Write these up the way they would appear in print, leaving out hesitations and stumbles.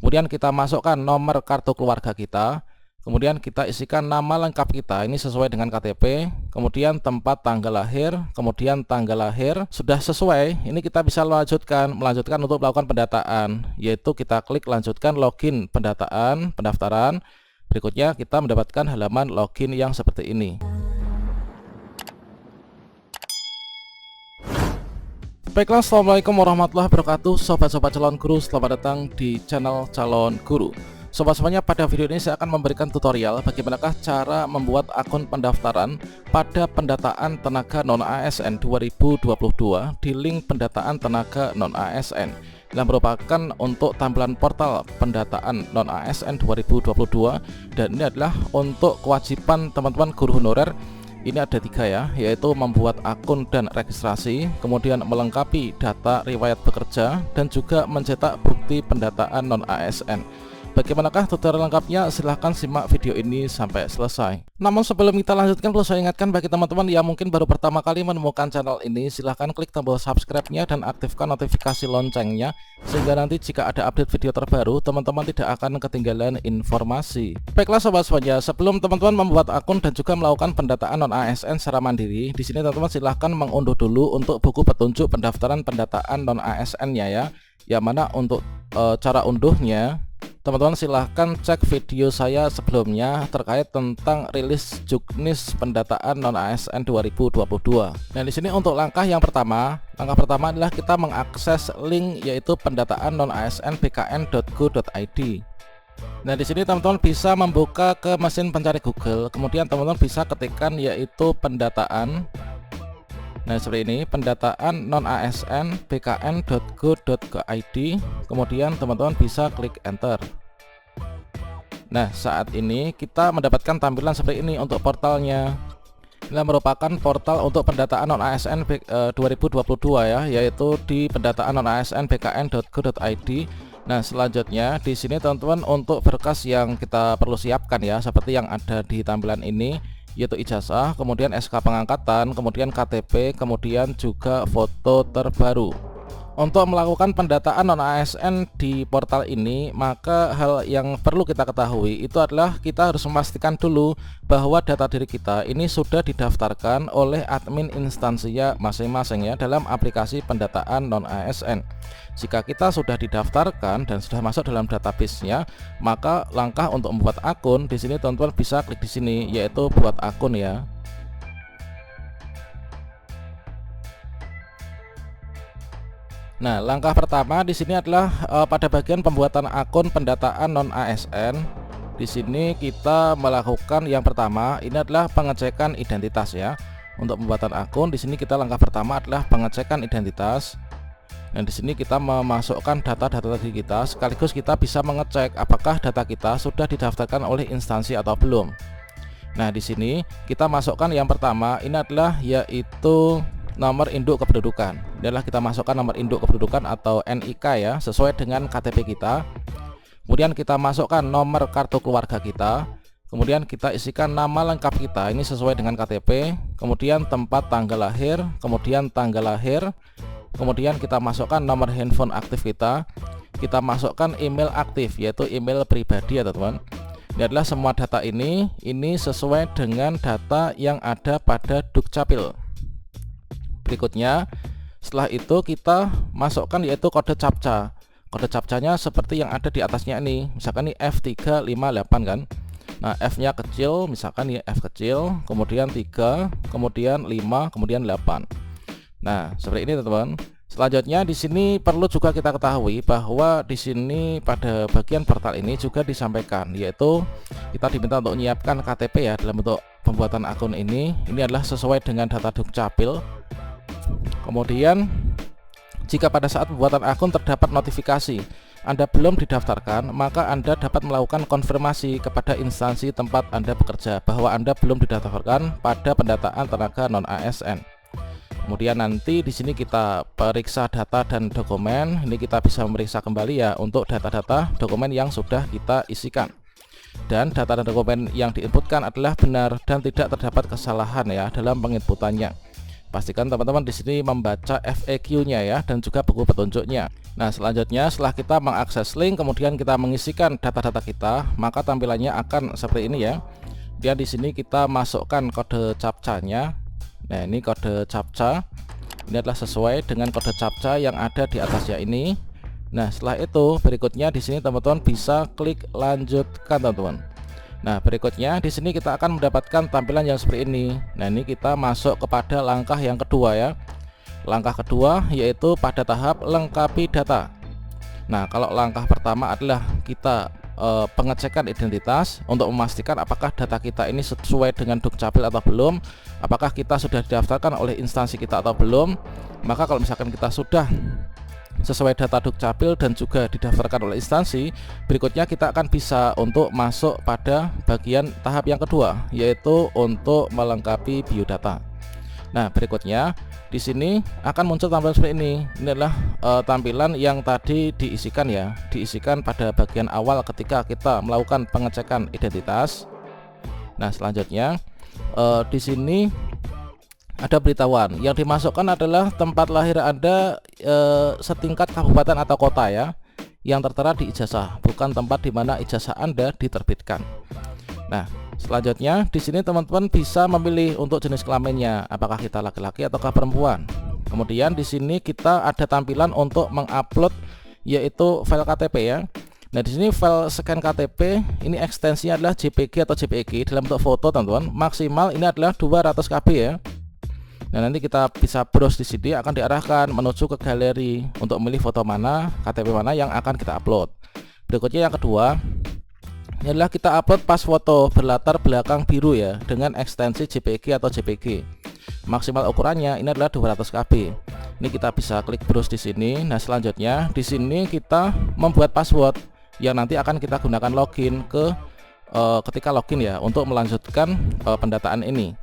Kemudian kita masukkan nomor kartu keluarga kita. Kemudian kita isikan nama lengkap kita, ini sesuai dengan KTP, kemudian tempat tanggal lahir, kemudian tanggal lahir. Sudah sesuai, ini kita bisa melanjutkan untuk melakukan pendataan, yaitu kita klik lanjutkan login pendaftaran. Berikutnya kita mendapatkan halaman login yang seperti ini. Baiklah, assalamualaikum warahmatullahi wabarakatuh, sobat-sobat calon guru, selamat datang di channel Calon Guru. Sobat-sobatnya, pada video ini saya akan memberikan tutorial bagaimanakah cara membuat akun pendaftaran pada pendataan tenaga non-ASN 2022 di link pendataan tenaga non-ASN yang merupakan untuk tampilan portal pendataan non-ASN 2022, dan ini adalah untuk kewajiban teman-teman guru honorer. Ini ada 3 ya, yaitu membuat akun dan registrasi, kemudian melengkapi data riwayat bekerja, dan juga mencetak bukti pendataan non-ASN. Bagaimanakah tutorial lengkapnya? Silahkan simak video ini sampai selesai. Namun sebelum kita lanjutkan, perlu saya ingatkan bagi teman-teman yang mungkin baru pertama kali menemukan channel ini, silahkan klik tombol subscribe-nya dan aktifkan notifikasi loncengnya, sehingga nanti jika ada update video terbaru, teman-teman tidak akan ketinggalan informasi. Baiklah sobat-sobatnya, sebelum teman-teman membuat akun dan juga melakukan pendataan non-ASN secara mandiri, di sini teman-teman silahkan mengunduh dulu untuk buku petunjuk pendaftaran pendataan non-ASN-nya ya. Yang mana untuk cara unduhnya, teman-teman silahkan cek video saya sebelumnya terkait tentang rilis juknis pendataan non-ASN 2022. Nah, di sini untuk langkah pertama adalah kita mengakses link, yaitu pendataan non-ASN bkn.go.id. Nah, di sini teman-teman bisa membuka ke mesin pencari Google, kemudian teman-teman bisa ketikkan yaitu pendataan. Nah, seperti ini, pendataan non-ASN bkn.go.id, kemudian teman-teman bisa klik enter. Nah, saat ini kita mendapatkan tampilan seperti ini untuk portalnya. Ini merupakan portal untuk pendataan non-ASN 2022 ya, yaitu di pendataan non-ASN bkn.go.id. Nah, selanjutnya di sini teman-teman untuk berkas yang kita perlu siapkan ya, seperti yang ada di tampilan ini, yaitu ijazah, kemudian SK pengangkatan, kemudian KTP, kemudian juga foto terbaru. Untuk melakukan pendataan non-ASN di portal ini, maka hal yang perlu kita ketahui itu adalah kita harus memastikan dulu bahwa data diri kita ini sudah didaftarkan oleh admin instansinya masing-masing ya dalam aplikasi pendataan non-ASN. Jika kita sudah didaftarkan dan sudah masuk dalam database-nya, maka langkah untuk membuat akun di sini teman-teman bisa klik di sini, yaitu buat akun ya. Nah, langkah pertama di sini adalah pada bagian pembuatan akun pendataan non-ASN. Di sini kita melakukan yang pertama, ini adalah pengecekan identitas ya. Untuk pembuatan akun di sini kita langkah pertama adalah pengecekan identitas. Dan di sini kita memasukkan data-data diri kita, sekaligus kita bisa mengecek apakah data kita sudah didaftarkan oleh instansi atau belum. Nah, di sini kita masukkan yang pertama, ini adalah yaitu nomor induk kependudukan. Ini adalah kita masukkan nomor induk kependudukan atau NIK ya, sesuai dengan KTP kita. Kemudian kita masukkan nomor kartu keluarga kita. Kemudian kita isikan nama lengkap kita, ini sesuai dengan KTP. Kemudian tempat tanggal lahir, kemudian tanggal lahir. Kemudian kita masukkan nomor handphone aktif kita. Kita masukkan email aktif, yaitu email pribadi ya teman-teman. Ini adalah semua data ini sesuai dengan data yang ada pada Dukcapil. Berikutnya, setelah itu kita masukkan yaitu kode captcha. Kode captchanya seperti yang ada di atasnya ini. Misalkan ini F358 kan. Nah, F-nya kecil, misalkan ini F kecil, kemudian 3, kemudian 5, kemudian 8. Nah, seperti ini teman-teman. Selanjutnya di sini perlu juga kita ketahui bahwa di sini pada bagian portal ini juga disampaikan, yaitu kita diminta untuk menyiapkan KTP ya dalam bentuk pembuatan akun ini. Ini adalah sesuai dengan data Dukcapil. Kemudian jika pada saat pembuatan akun terdapat notifikasi Anda belum didaftarkan, maka Anda dapat melakukan konfirmasi kepada instansi tempat Anda bekerja bahwa Anda belum didaftarkan pada pendataan tenaga non-ASN. Kemudian nanti di sini kita periksa data dan dokumen. Ini kita bisa memeriksa kembali ya untuk data-data dokumen yang sudah kita isikan. Dan data dan dokumen yang diinputkan adalah benar dan tidak terdapat kesalahan ya dalam penginputannya. Pastikan teman-teman di sini membaca FAQ-nya ya, dan juga buku petunjuknya. Nah, selanjutnya setelah kita mengakses link, kemudian kita mengisikan data-data kita, maka tampilannya akan seperti ini ya. Dan di sini kita masukkan kode CAPTCHA-nya. Nah, ini kode CAPTCHA. Ini adalah sesuai dengan kode CAPTCHA yang ada di atasnya ini. Nah, setelah itu berikutnya di sini teman-teman bisa klik lanjutkan, teman-teman. Nah, berikutnya di sini kita akan mendapatkan tampilan yang seperti ini. Nah, ini kita masuk kepada langkah yang kedua ya. Langkah kedua yaitu pada tahap lengkapi data. Nah, kalau langkah pertama adalah kita pengecekan identitas untuk memastikan apakah data kita ini sesuai dengan Dukcapil atau belum, apakah kita sudah didaftarkan oleh instansi kita atau belum. Maka kalau misalkan kita sudah sesuai data Dukcapil dan juga didaftarkan oleh instansi, berikutnya kita akan bisa untuk masuk pada bagian tahap yang kedua, yaitu untuk melengkapi biodata. Nah, berikutnya di sini akan muncul tampilan seperti ini. Ini adalah tampilan yang tadi diisikan ya, diisikan pada bagian awal ketika kita melakukan pengecekan identitas. Nah, selanjutnya di sini ada beritahuan yang dimasukkan adalah tempat lahir Anda setingkat kabupaten atau kota ya, yang tertera di ijazah, bukan tempat di mana ijazah Anda diterbitkan. Nah, selanjutnya di sini teman-teman bisa memilih untuk jenis kelaminnya, apakah kita laki-laki ataukah perempuan. Kemudian di sini kita ada tampilan untuk mengupload yaitu file KTP ya. Nah, di sini file scan KTP ini ekstensinya adalah JPG atau JPEG dalam bentuk foto, teman-teman. Maksimal ini adalah 200 KB ya. Nah, nanti kita bisa browse di sini, akan diarahkan menuju ke galeri untuk memilih foto mana, KTP mana yang akan kita upload. Berikutnya yang kedua, ini adalah kita upload pas foto berlatar belakang biru ya, dengan ekstensi JPG atau JPG. Maksimal ukurannya ini adalah 200 KB. Ini kita bisa klik browse di sini. Nah, selanjutnya di sini kita membuat password yang nanti akan kita gunakan login ke ketika login ya, untuk melanjutkan pendataan ini.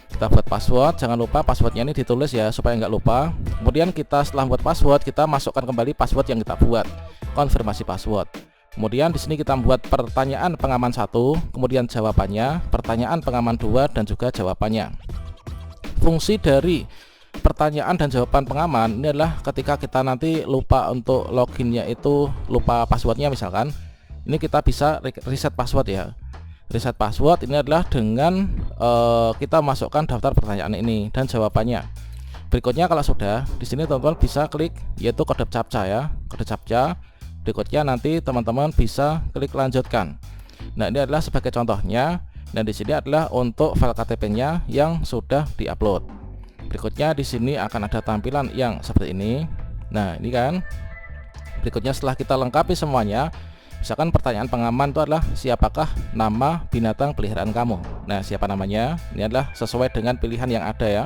Kita buat password, jangan lupa passwordnya ini ditulis ya supaya nggak lupa. Kemudian kita setelah buat password, kita masukkan kembali password yang kita buat, konfirmasi password. Kemudian di sini kita membuat pertanyaan pengaman 1, kemudian jawabannya, pertanyaan pengaman 2, dan juga jawabannya. Fungsi dari pertanyaan dan jawaban pengaman ini adalah ketika kita nanti lupa untuk loginnya, itu lupa passwordnya misalkan, ini kita bisa reset password ya. Reset password ini adalah dengan kita masukkan daftar pertanyaan ini dan jawabannya. Berikutnya kalau sudah, di sini teman-teman bisa klik yaitu kode CAPTCHA ya, kode CAPTCHA. Berikutnya nanti teman-teman bisa klik lanjutkan. Nah, ini adalah sebagai contohnya, dan di sini adalah untuk file KTP-nya yang sudah diupload. Berikutnya di sini akan ada tampilan yang seperti ini. Nah, ini kan. Berikutnya setelah kita lengkapi semuanya, misalkan pertanyaan pengaman itu adalah siapakah nama binatang peliharaan kamu. Nah, siapa namanya? Ini adalah sesuai dengan pilihan yang ada ya.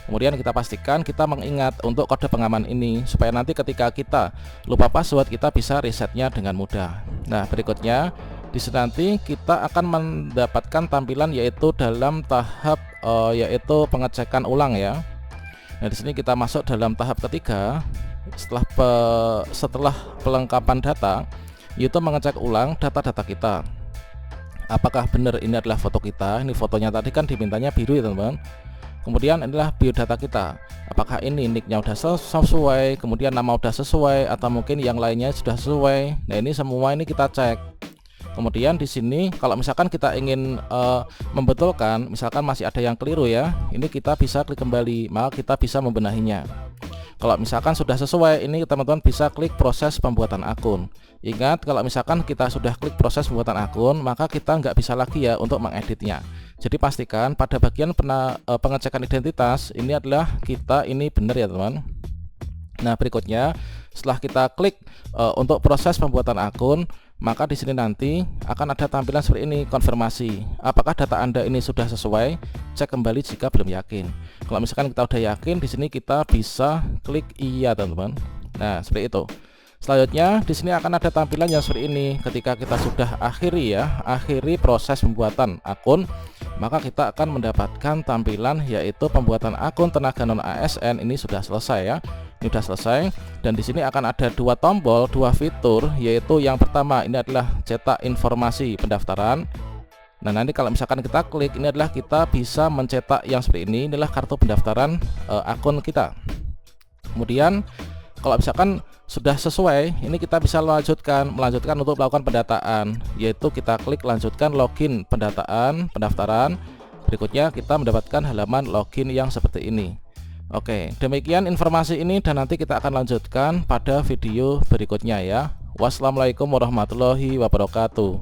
Kemudian kita pastikan kita mengingat untuk kode pengaman ini supaya nanti ketika kita lupa password kita bisa resetnya dengan mudah. Nah, berikutnya di sini nanti kita akan mendapatkan tampilan yaitu dalam tahap yaitu pengecekan ulang ya. Nah, di sini kita masuk dalam tahap ketiga setelah pelengkapan data, yaitu mengecek ulang data-data kita. Apakah benar ini adalah foto kita? Ini fotonya tadi kan dimintanya biru ya, teman-teman. Kemudian inilah biodata kita. Apakah ini nicknya udah sesuai, kemudian nama udah sesuai, atau mungkin yang lainnya sudah sesuai. Nah, ini semua ini kita cek. Kemudian di sini kalau misalkan kita ingin membetulkan, misalkan masih ada yang keliru ya, ini kita bisa klik kembali, maka kita bisa membenahinya. Kalau misalkan sudah sesuai, ini teman-teman bisa klik proses pembuatan akun. Ingat, kalau misalkan kita sudah klik proses pembuatan akun, maka kita nggak bisa lagi ya untuk mengeditnya. Jadi pastikan pada bagian pengecekan identitas ini adalah kita ini benar ya, teman. Nah, berikutnya setelah kita klik untuk proses pembuatan akun, maka di sini nanti akan ada tampilan seperti ini, konfirmasi. Apakah data Anda ini sudah sesuai? Cek kembali jika belum yakin. Kalau misalkan kita udah yakin, di sini kita bisa klik iya, teman-teman. Nah, seperti itu. Selanjutnya di sini akan ada tampilan yang seperti ini. Ketika kita sudah akhiri proses pembuatan akun, maka kita akan mendapatkan tampilan yaitu pembuatan akun tenaga non ASN ini sudah selesai ya. Ini sudah selesai, dan di sini akan ada dua tombol, dua fitur, yaitu yang pertama ini adalah cetak informasi pendaftaran. Nah, nanti kalau misalkan kita klik, ini adalah kita bisa mencetak yang seperti ini. Inilah kartu pendaftaran akun kita. Kemudian kalau misalkan sudah sesuai, ini kita bisa melanjutkan untuk melakukan pendataan, yaitu kita klik lanjutkan login pendaftaran. Berikutnya kita mendapatkan halaman login yang seperti ini. Oke, demikian informasi ini dan nanti kita akan lanjutkan pada video berikutnya ya. Wassalamualaikum warahmatullahi wabarakatuh.